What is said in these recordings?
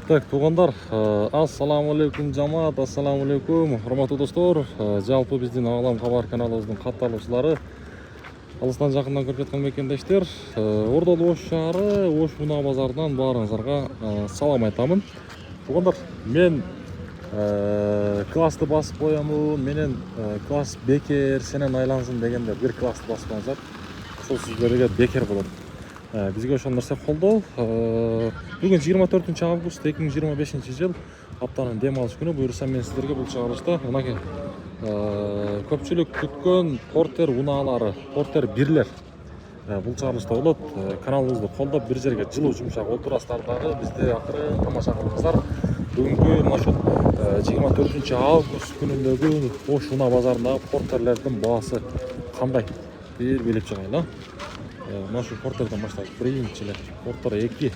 Так, туғандар, ассаламу алейкум жамаат, ассаламу алейкум, урматтуу достор. Жалпы биздин Ағалам Хабар каналыбыздын катталуучулары, алыстан жакындан көрүп жаткан мекендештер, Ордолу Ош шаары, Ош Унаа базарынан баарыңыздарга салам айтамын. Туғандар, мен классты басып коямын, менен класс бекер, сенен айлансын дегенде бир классты басып коюңуздар. Ушул сиздерге бекер болот. Бизге ошол нерсе колдоо. Бүгүн 24 август 2025 жыл, аптанын дем алыш күнү. Буюрса мен сиздерге бул чыгарылышта мынакей көпчүлүк күткөн портер унаалары, портер бирлер бул чыгарылышта болот. Каналыбызды колдоп бир жерге жылуу жумшак отурасыздар дагы бизди акырын тамаша кылыңыздар. Бүгүнкү мына 24 август күнүндөгү Ош Унаа базарындагы портерлердин баасы кандай? Бир билип чыгайлы. Нашу портерден баштайбыз. Биринчи эле портер 2.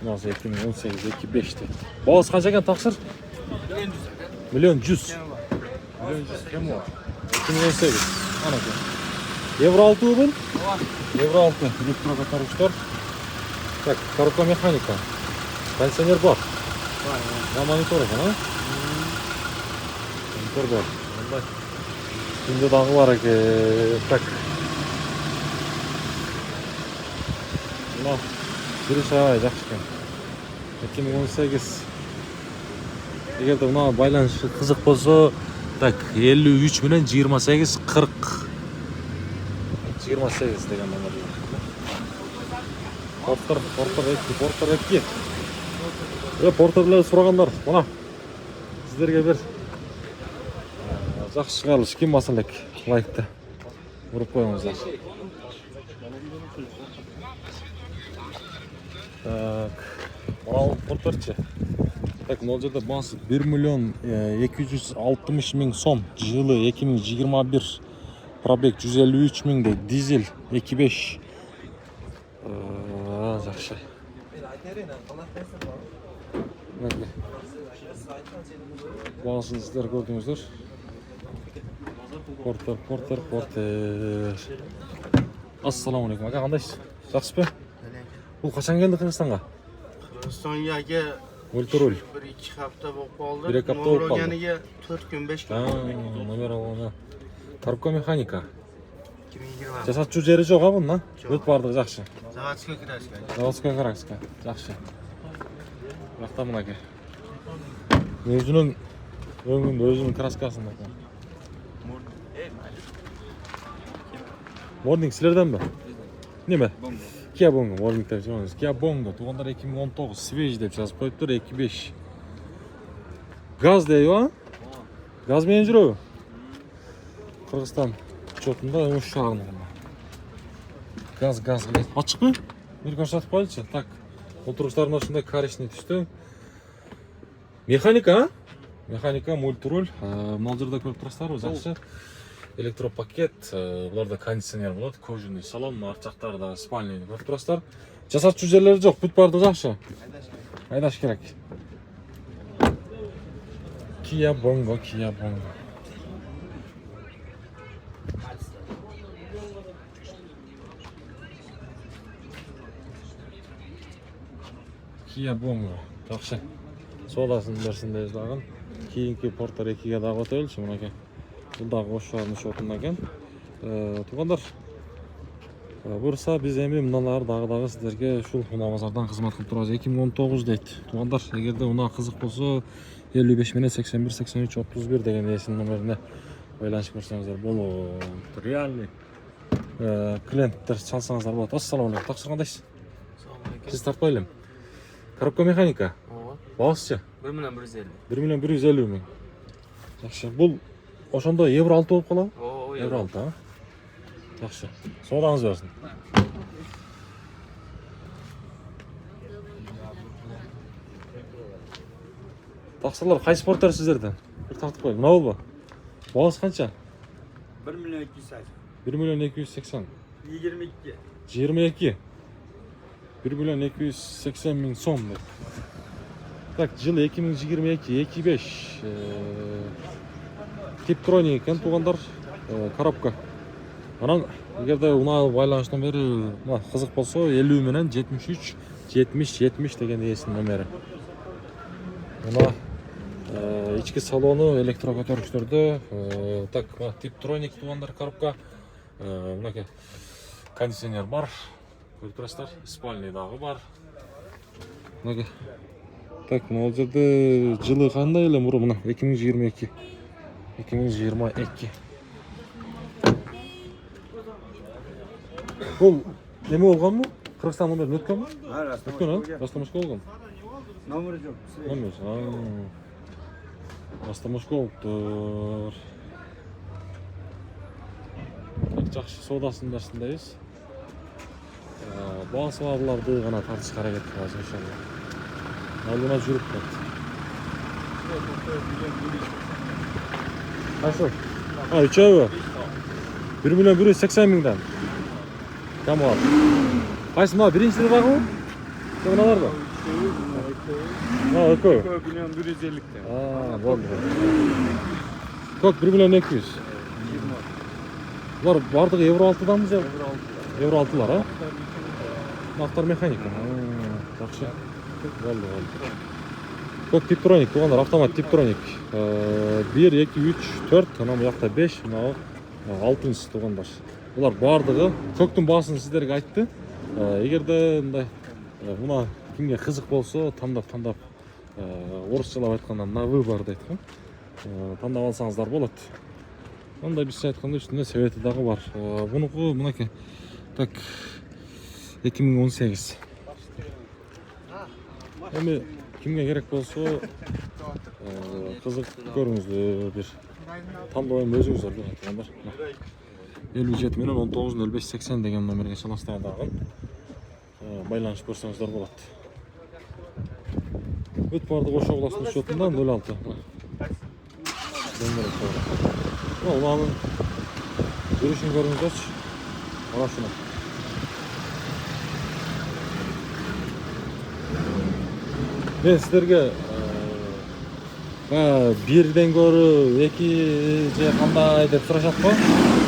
Мынасы 2018-25-ти. Баасы канча экен таксыр? 1.100. 1.100. 1.100 кем бар? 2018. Ана экен. Евро 6 бул? Евро 6 электрокоторгучтар. Так, коробка механика. Кондиционер бар. На монитор экен, а? Монитор бар. Мындай. Үстүндө дагы бар экен. Так. Мына жүрүш аябай жакшы экен. 2018. Эгерде мына байланыш кызык болсо, так 53 менен 28 40. 28 деген номер. Портер 2. Портерлер сурагандар. Мына сиздерге бир жакшы чыгарылыш. Ким бассын элек лайкты уруп коюңуздар. Так, мына портерчи. Так, мына жерде баасы 1 миллион 260 миң сом. Жылы 2021. Пробег 153 миңдей. Дизель 2.5. Жакшы. Баасын сиздер көрдүңүздөр. Портер. Ассаламу алейкум. Ака, кандайсыз? Жакшысызбы? Бул качан келди Кыргызстанга? Кыргызстанга Мультируль. 1-2 hafta bo'lib qoldi. 1-2 hafta bo'lib qoldi. Nomeriga 4-5 kun. Номер алганда. Коробка механика. 2020. Жасатчу жери жок а бунун? Өт бардыгы жакшы. Заводской краска. Заводской краска. Жакшы. Бакта мынакей. Өзүнүн краскасын экен. Морнинг силерденби? Неме? Kia Bongo, Morning деп жазыңыз. Kia Bongo, туғандар 2019 свеж деп жазып коюптур, 2.5. Газ дейби, а? Газ менен жүрөбү? Кыргызстан учетунда Ош шаарында. Газ кылат. Ачыкпы? Бир көрсөтүп коелучу. Так, отургучтардын ошондой коричневый түстө. Механика, а? Механика, мультируль. Мына жерде көрүп турасыздарбы? Жакшы. Электропакет, буларда кондиционер болот, кожаный салон, арчактарда спальный көрүп турасыздар. Жасатчу жерлери жок, бүт барды жакшы. Айдаш керек. Kia Bongo. Kia Bongo. Жакшы. Содасын берсиндер дагы. Кийинки портер 2ге дагы өтөлчү, мынакей. Бул дагы Ош шаарынын шотунда экен. Тугандар, буюрса биз эми мыналар дагы сиздерге ушул Унаа базардан кызмат кылып турабыз. 2019 дейт. Тугандар, эгерде унаа кызык болсо 55 менен 81 83 31 деген эсин номерине байланышып көрсөңүздөр болот. Реальный клиенттер чалсаңыздар болот. Ассаламу алейкум. Таксыр кандайсыз? Assalomu alaykum. Сиз тартып коелем. Коробка механика. Баасычы? 1.150. 1.150 миң. Жакшы. Бул ошондо евро 6 болуп калабы? Евро 6, а? Жакшы. Содаңыз берсин. Таксырлар кайсы портер сиздерден? Бир тартып коелу. Мына болбу? Баасы канча? 1.280. 1.280. 22. 22. 1.280 миң сом. Так, жылы 2022, 2.5. Типтроник экен тугандар, коробка. Анан эгерде унаа байланыштан бери кызык болсо 50 менен 73 70 70 деген эсин номери. Мына ички салону электро көтөргүчтөрдө так Tiptronic туугандар коробка. Мынакей кондиционер бар. Көрүп турасыздар, спальный дагы бар. Мынакей. Так, мына жерде жылы кандай эле муру мына 2022. 2022. Бул неме болгонму? Кыргызстан номерин өткөнмү? Өткөн, Растамашка болгон. Номері жоқ. Номер. Растамашка болуптур. Жакшы соодасындайбыз. Баасы барларды гана тартышка аракет кылабыз иншалла. Алдына жүрүп кет. Кайсы? Үчөөбү? 1.180.000 Камал. Кайсы мына биринчиси багы? Мыналарбы? Экөө. 1.150. Болду. Көк 1.200. Булар бардыгы Евро 6данбы же? Евро 6лар, Автор механика. Жакшы. Болду. Көк Tiptronic, туугандар, автомат Tiptronic. 1, 2, 3, 4, анан бу жакта 5, мына 6-сы туугандар. Булар бардыгы көктүн баасын сиздерге айтты. Эгерде мындай мына кимге кызык болсо, тандап орусчалап айтканда навы бар деп айткан. Тандап алсаңыздар болот. Андай биз айткандай үстүндө себети дагы бар. Бунуку мынакей. Так 2018. Эми кимге керек болсо кызык көрүңүздөр, бир тандоо эми өзүңүздөр деп айткандар. 57 менен 19.05.80 деген номерге чаластырдагы байланышып көрсөңүздөр болот. Бүт бардык ошо класстын счетунда 06. Уланын жүрүшүн көрүңүздөрчү. Мына шуну. Мен сиздерге бирден көрү, 2 же кандай деп сурашат го.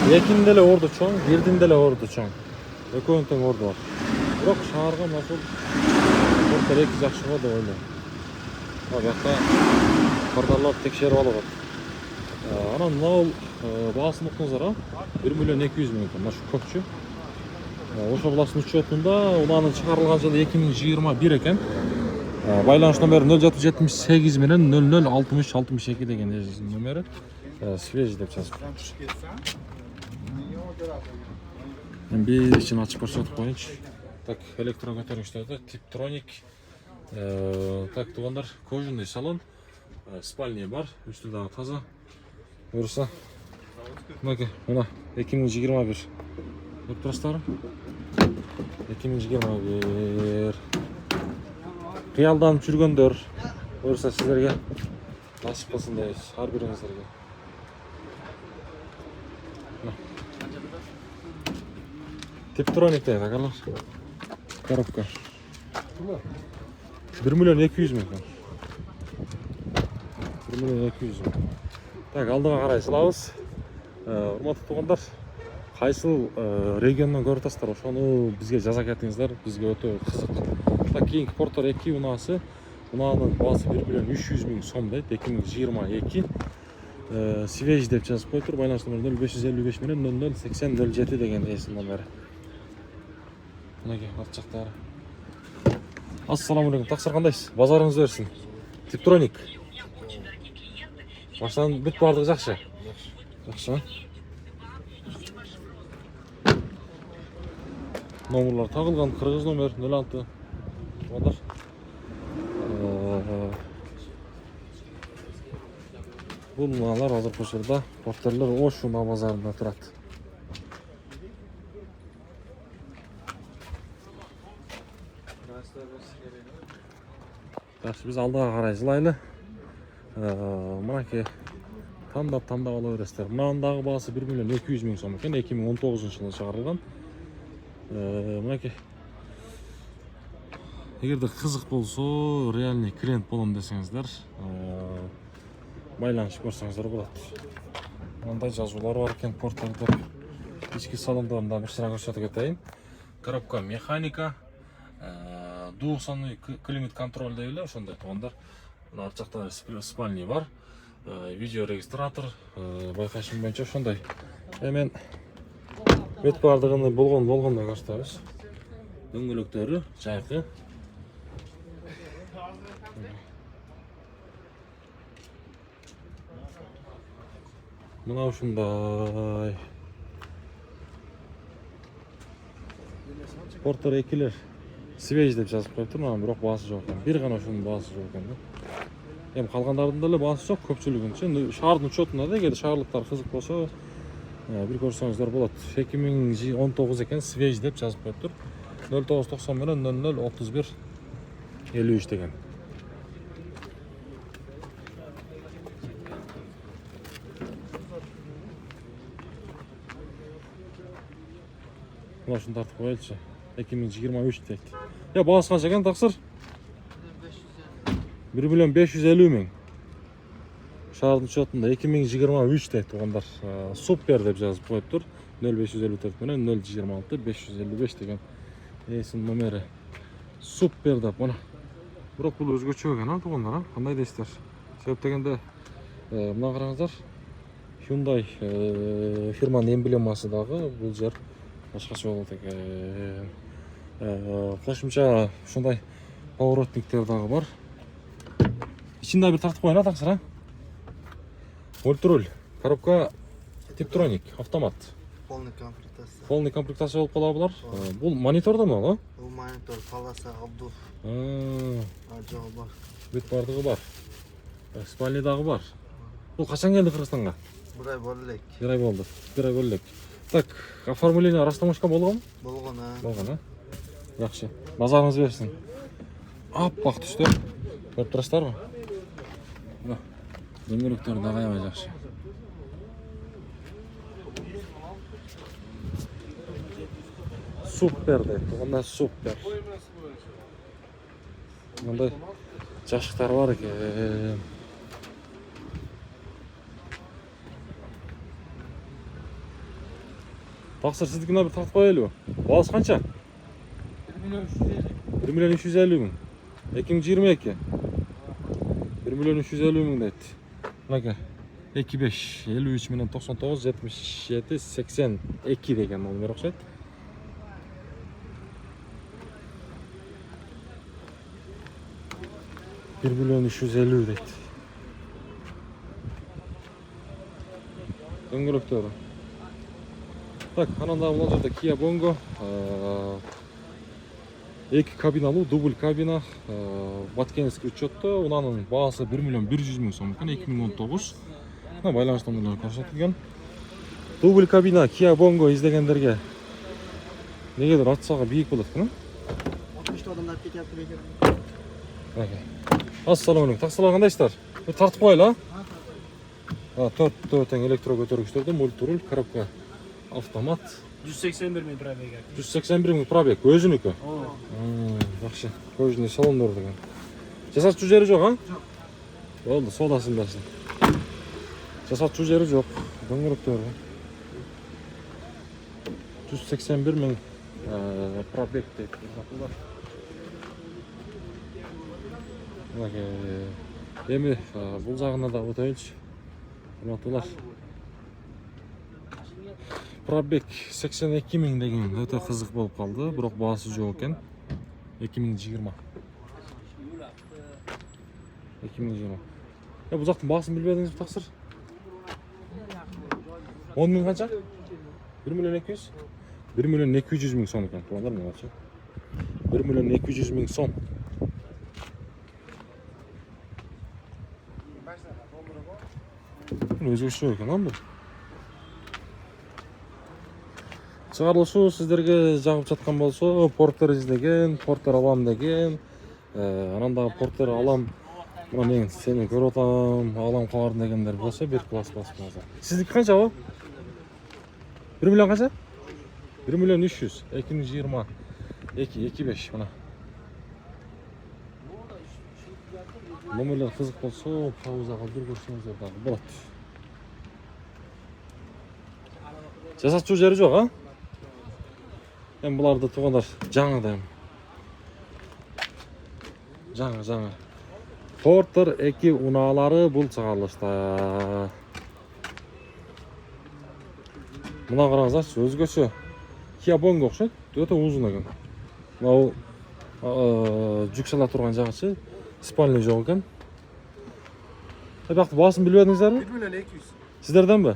2-nin деле орду чоң, 1-nin деле орду чоң. Экөөнүн тең орду бар. Бирок шаарга машул орто 2 жакшы го деп ойлойм. Бакта кардарлап текшерип алып. Анан мына баасын уктуңуздар, 1.200.000 мына шу көкчү. Ошо класстын учетунда унанын чыгарылган жылы 2021 экен. Байланыш номери 0778 менен 006062 деген номери. Свежий деп жазып коюңуз. Мен бир ичин ачып көрсөтүп коеюнчу. Так, электро көтөргүчтөрдө Tiptronic. Так, туугандар, кожаный салон, спальня бар, үстү дагы таза. Буюрса, мынакей, мына 2021. Көрүп турасыздарбы? 2021. Кыялданып жүргөндөр, буюрса сиздерге насип кылсын дейбиз, ар бириңиздерге. Tiptronic дейт, агалар. Коробка. 1.200.000. 1.200.000. Так, алдыга карай сылабыз. Урматтуу туугандар, кайсыл региондон көрүп атасыздар, ошону бизге жаза кетиңиздер, бизге өтө кызык. Так, кийинки Porter 2 унаасы, унанын баасы 1.300.000 сом дейт, 2022. Свежий деп жазып коюптур, байланыш номери 0555 менен 008007 деген эсил номери. Мынакей, арт жактары. Ассаламу алейкум, таксыр кандайсыз? Базарыңыз берсин. Tiptronic. Баштан бүт бардыгы жакшы. Жакшы. Номерлар тагылган, кыргыз номер 06. Туугандар. Бул малар азыр көчөрдө, портерлер Ошуна базарында турат. Жакшы, биз алдыга карай жылайлы. Мынакей тандап ала бересиздер. Мынанын дагы баасы 1.200.000 сом экен, 2019-жылы чыгарылган. Мынакей. Эгерде кызык болсо, реальный клиент болом десеңиздер, байланышып көрсөңүздөр болот. Мындай жазуулар бар экен, портерде. Ички салондорунда бир сыра көрсөтүп кетейин. Коробка механика, двухсонный климат контроль деп эле ошондой туугандар. Мына арт жакта спальный бар. Видео регистратор, байкашым боюнча ошондой. Мен бет бардыгын болгондой көрсөтөбүз. Дөңгөлөктөрү жайкы. Мына ушундай. Портер экилер свеж деп жазып коюптур, мына бирок баасы жок экен. Бир гана ошонун баасы жок экен да. Эми калгандардын деле баасы жок, көпчүлүгүнчө. Шаардын учетунда да эгер шаарлыктар кызык болсо, бир көрсөңүздөр болот. 2019 экен, свеж деп жазып коюптур. 0990 менен 003153 деген. Мына ушуну тартып коелучу. 2023 дейт. Я баасы канча экен таксыр? 1.550.000. Шаардын учетунда 2023 дейт туугандар. Супер деп жазып коюптур. 0554 менен 026 555 деген эсин номери. Супер деп мына. Бирок бул өзгөчө экен, туугандар, кандай дейсиздер? Себеп дегенде мына караңыздар. Hyundai фирманын эмблемасы дагы бул жер башкача болот экен. Кошумча ушундай поворотниктер дагы бар. Ичинде бир тартып коеюн, таксыр, Мультруль, коробка Tiptronic, автомат. Полный комплектация. Полный комплектация болуп калабы булар. Бул монитордому ал? Бул монитор, полоса, обдув. Жогу бар. Бет бардыгы бар. Спальный дагы бар. Бул качан келди Кыргызстанга? Бир ай болду элек. Бир ай болду. Бир ай болду элек. Так, оформление растаможка болгонбу? Болгон, Болгон, Жакшы. Базарыңыз берсин. Аппак түстө. Көрүп турасыздарбы? Мына дөңгөлөктөр дагы аябай жакшы. Супер дейт. Мына супер. Мындай жашыктар бар экен. Таксыр сиздикине бир тартып коелубу? Баасы канча? 1.350.000. 2022. 1.350.000 дейт. Мына 25 53 менен 99 77 82 деген номер окшойт. $1.350.000 дейт. Дөңгөлөктөрү. Так, ананда мына жерде Kia Bongo. Эки кабиналуу, дубль кабина, Баткенский учетто. Унанын баасы 1.100.000 сом экен, 2019. Байланыш номерлери көрсөтүлгөн. Дубль кабина Kia Bongo издегендерге негедир атсага бийик болот экен. 60 адамдар кетиптир экен. Ассаламу алейкум. Таксылар кандайсыздар? Бир тартып коелу, 4 тең электро көтөргүчтөрдө мультируль, коробка автомат. 181.000 пробег. 181.000 пробег, өзүнүкү. Жакшы. Көзүнү салондор деген. Жасатчу жери жок, Жок. Болду, соодасын берсин. Жасатчу жери жок. Дөңгөлөктөрү. 181.000 пробег дейт. Эми бул жагына да өтөйүнчү. Урматтуулар. Пробег 82.000 деген өтө кызык болуп калды, бирок баасы жок экен. 2020. 2020. Бул жактын баасын билбедиңизби таксыр? 10.000 канча? 1.200.000? 1.200.000 сом экен, туугандар, мыначы. 1.200.000 сом. Өзгөчө экен, бул. Чыгарылышы сиздерге жагып жаткан болсо, портер издеген, портер алам деген. Анан портер алам, мына мен сени көрүп атам, алам кабарын дегендер болсо, бир класс баспаңыздар. Сиздики канча бу? 1 миллион канча? 1.300.000, 2020, 25 мына. Номерлер кызык болсо, пауза калтырып көрсөңүздөр дагы болот. Жасатчу жери жок, Эми буларды туугандар жаңы да. Жаңы. Porter 2 unaları bul чыгарылышта. Мына караңыздарчы, өзгөчө. Kia Bongo окшойт, өтө узун экен. Мына жүк сала турган жагычы, спальный жок экен. Бакты баасын билбедиңиздерби? 1 миллион 200. Сиздерденби?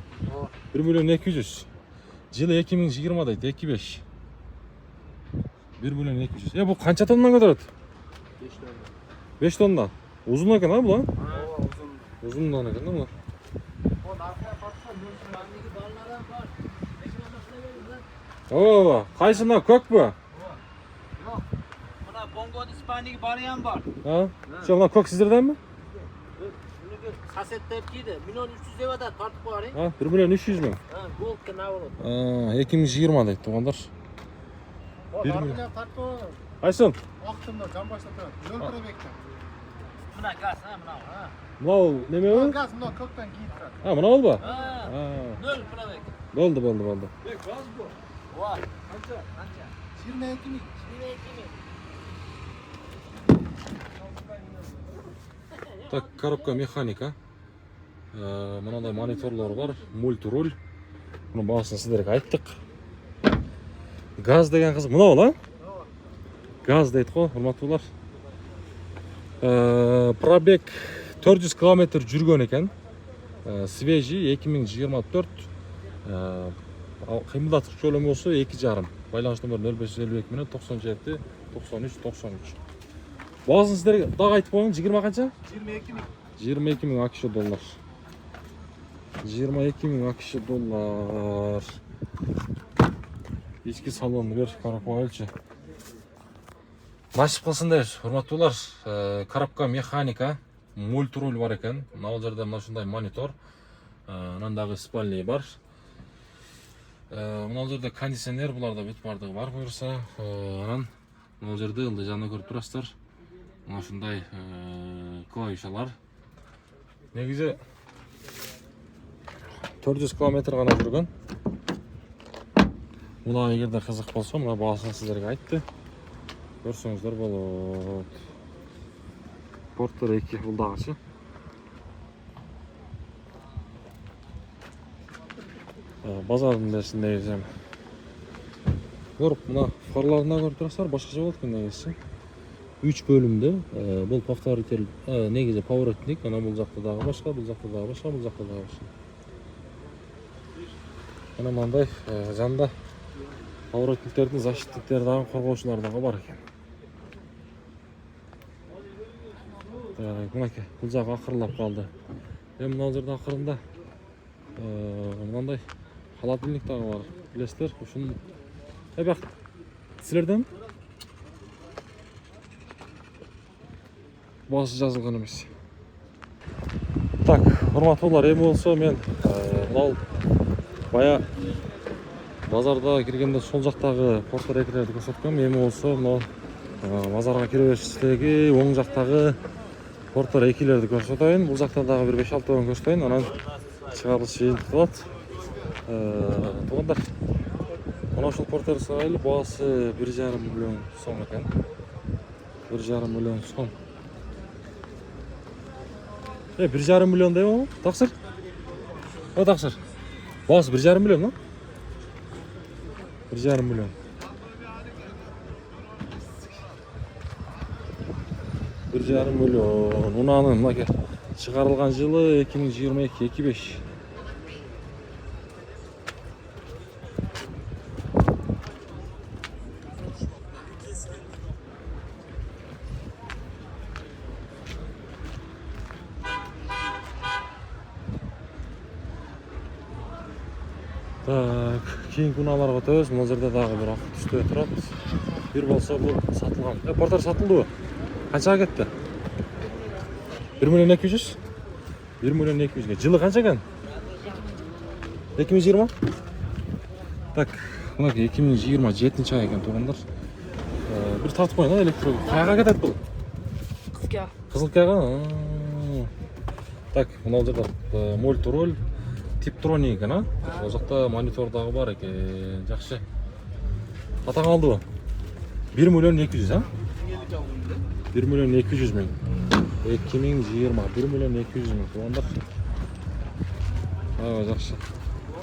1 миллион 200. Жылы 2020 дейт, 25. 1 миллион 200. Бул канча тоннадан көтөрөт? 5 тонна. Узун экен а бул? Узундан экен да бул. Ооба, кайсына көкпү? Buna Bongo'da İspanya'daki barayan var. Ha? Şu an kök sizlerden mi? Bunu kaset tepkiydi. 1.300.000 evada tartıp var ya. Ha, 1 milyon 300 mü? Ha, gold kına olur. 2020 deydi туғандар. Bir milyon tartı o. Aysun, Aklımda can başlatıyor. Yol prebekten. Buna gaz ha buna ha. mынау неме bu? Gaz bundan kökten giyip turar. Ha, mынау ол ба? Ha. Ha, Nöl prebek. болды. Var. Kança? 22 mi? 22 mi? Так, коробка механика. Мынандай мониторлар бар, мультруль. Бұны бағасын сіздерге айттық. Газ деген қызық. Мынау ла? Газ дейді ғой, урматтуулар. Пробег 400 км жүрген екен. Свежий 2024. Қимылдатқыш көлемі болса 2,5. Байланыш номері 0552 менен 97 93 93. Бағасын сіздерге дағы айтып қойыңыз, 20 қанша? 22 mi? 22 мың ақш доллар. 22 мың ақш доллар. Ешкі салонны бер, коробка өлші. Насип қылсын дейіз, урматтуулар. Коробка механика, мультруль бар екен. Мына жерде мына ушундай монитор. Мынандагы спальный бар. Мына жерде кондиционер, буларда бүт бардыгы бар буюрса. Анан мына жерде ылдый жана көрүп турасыздар. Мына ушундай клавишалар. Негизи 400 км гана жүргөн. Мына эгерде кызык болсо, мына баасын сиздерге айтты. Көрсөңүздөр болот. Porter 2 бул дагычы. Базардын нерсин негизи. Көрүп, мына фарларына көрүп турасыздар, башкача болот экен негизи. 3 бөлүмдө бул повторитель негизи поворотник, ана бул жакта дагы башка, бул жакта дагы башка, бул жакта дагы башка. Ана мындай жанда поворотниктердин защитниктери дагы коргоочулар дагы бар экен. Мынакей, бул жагы акырылап калды. Мына жерде акырында мындай холодильник дагы бар. Билесиздер, ушун бак силерден басы жазылган эмес. Так, урматтуулар, эми болсо мен мынау бая базарда киргенде сол жактагы Porter 2-лерди көрсөткөм. Эми болсо мынау базарга кире бериштерги оң жактагы Porter 2-лерди көрсөтөйүн. Бул жакта дагы бир 5-6 төгөн көрсөтөйүн. Анан чыгарылыш жыйынтык кылат. Туугандар, мына ушул Porter сайлы баасы 1,5 миллион сом экен. 1,5 миллион сом. 1,5 миллион дейм о, таксыр? О, таксыр. Баасы 1,5 миллион, ну? 1,5 миллион. 1,5 миллион. Унанын мынакей чыгарылган жылы 2022-25. Так, кийинки унааларга өтөбүз. Мына жерде дагы бир ак түстө турат. Бир болсо бул сатылган. Porter сатылдыбы? Канчага кетти? 1 миллион 200? 1 миллион 200 ге. Жылы канча экен? 2020? Так, мынакей 2027 ай экен туугандар. Бир тартып коюн, электро. Каяга кетет бул? Кызылкаяга. Так, мына жерде мультруль Tiptronic экен, а? Ол жакта монитор дагы бар экен. Жакшы. Атаң алдыбы? 1 миллион 200, а? 1 миллион 200 миң. 2020 1 миллион 200 мың туғандар. Жақсы.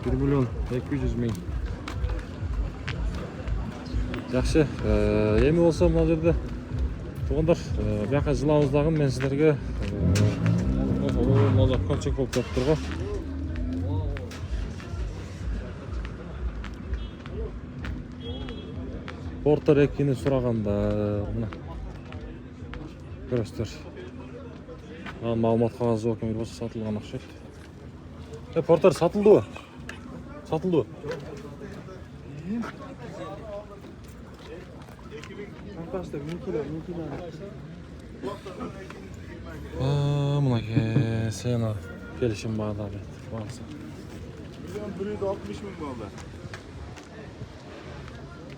1 миллион 200 мың. Жақсы. Эми болса мына жерде туғандар, бияққа жылауыздағын мен сіздерге мына кончек болып тұрып тұрға. Портер 2-ні сұрағанда мына көресіздер. Мағлұмат қағазы өкім болса сатылған ақшайды. Портер сатылды ма? Сатылды ма? Мына сені келішім бағда бет. 160 мың болды.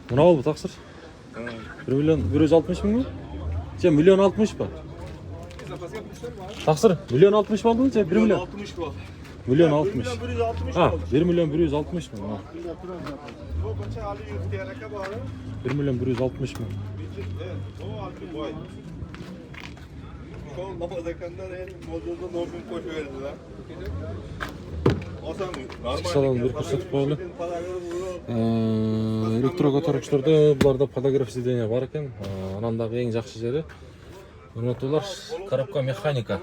Мына ол бұл тақсыр? 1 миллион 160 мың ба? Сен миллион 60 ба? Тақсыр, миллион 60 болды ма? 1 миллион 60 болды. Миллион 60. 1 миллион 160 мың. 1 миллион 160 мың. Sol namazakanlar en modunda normal koşu verdiler. Салон бір көрсетіп қойылы. Электрокөтөргүчтөрдө буларда подогрев сиденье бар екен. Анандағы ең жақсы жері. Үрнөтулар коробка механика.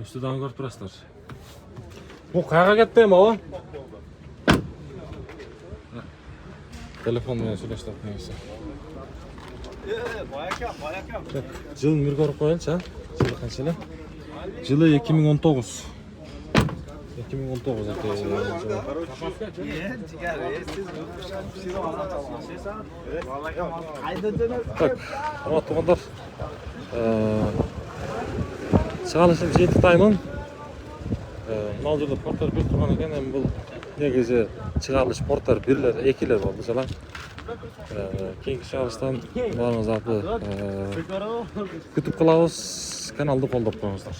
Үстіден көріп тұрасыздар. Бұл қайға кетті ема о? Телефон менен сүйлөштүк негизи. Жылын бир көрүп коелучу, а? Жылы канча эле? Жылы 2019. 2019 Так, ама туғандар, чыгалышым жетитаймын. Мына жерде портер 1 турган экен, эми бул негизи чыгарылыш портер 1лер, 2лер болду жала. Кийинки чыгарылыштан баарыңыз алып күтүп калабыз, каналды колдоп коюңуздар.